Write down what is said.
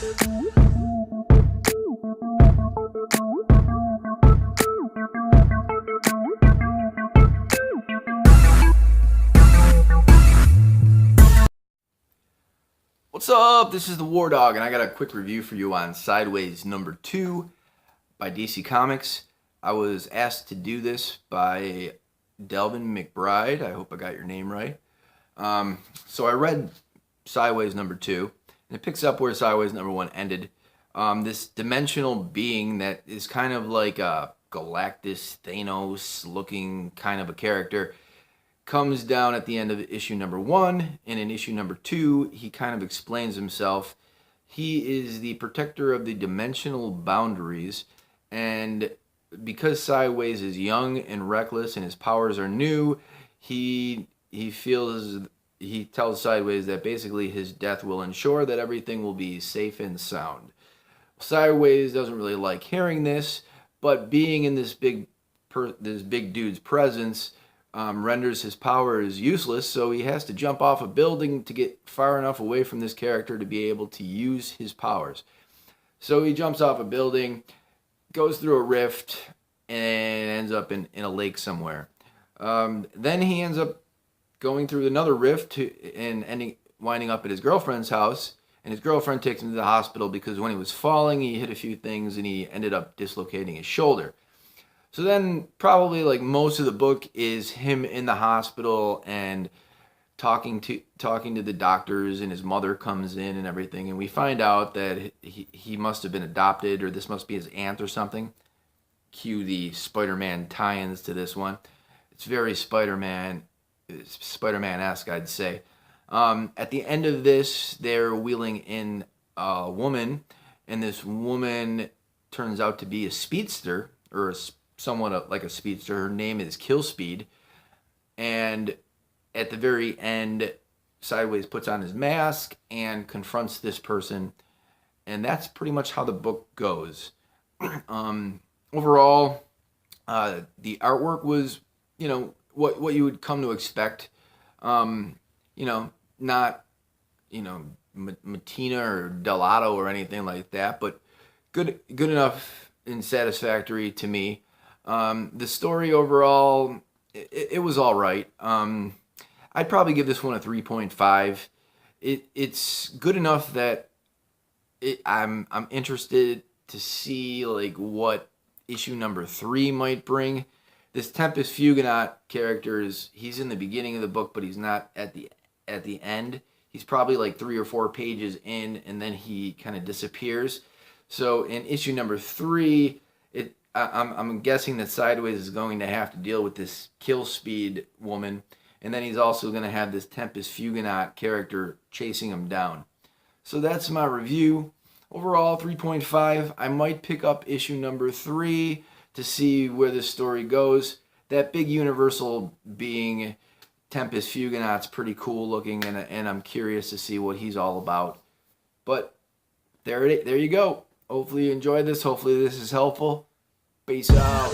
What's up? This is the War Dog, and I got a quick review for you on Sideways number 2 by DC Comics. I was asked to do this by Delvin McBride. I hope I got your name right. So I read Sideways number 2, and it picks up where Sideways number 1 ended. This dimensional being that is kind of like a Galactus, Thanos looking kind of a character comes down at the end of issue number 1, and in issue number 2 he kind of explains himself. He is the protector of the dimensional boundaries, and because Sideways is young and reckless and his powers are new, he tells Sideways that basically his death will ensure that everything will be safe and sound. Sideways doesn't really like hearing this, but being in this big dude's presence renders his powers useless, so he has to jump off a building to get far enough away from this character to be able to use his powers. So he jumps off a building, goes through a rift, and ends up in a lake somewhere. Then he ends up going through another rift and winding up at his girlfriend's house, and his girlfriend takes him to the hospital because when he was falling, he hit a few things and he ended up dislocating his shoulder. So then probably like most of the book is him in the hospital and talking to the doctors, and his mother comes in and everything, and we find out that he must have been adopted, or this must be his aunt or something. Cue the tie-ins to this one. It's very Spider-Man-esque, I'd say. At the end of this, they're wheeling in a woman, and this woman turns out to be a speedster, or somewhat like a speedster. Her name is Killspeed, and at the very end, Sideways puts on his mask and confronts this person, and that's pretty much how the book goes. Overall, the artwork was, what you would come to expect. Not, Mattina or Delato or anything like that, but good enough and satisfactory to me. The story overall, it was all right. I'd probably give this one a 3.5. It's good enough that I'm interested to see like what issue number 3 might bring. This Tempus Fuginaut character he's in the beginning of the book, but he's not at the end. He's probably like 3 or 4 pages in, and then he kind of disappears. So in issue number 3, I'm guessing that Sideways is going to have to deal with this Killspeed woman, and then he's also going to have this Tempus Fuginaut character chasing him down. So that's my review. Overall, 3.5. I might pick up issue number 3 to see where this story goes. That big universal being Tempus Fuginaut's pretty cool looking, and I'm curious to see what he's all about. But there you go. Hopefully you enjoyed this. Hopefully this is helpful. Peace out.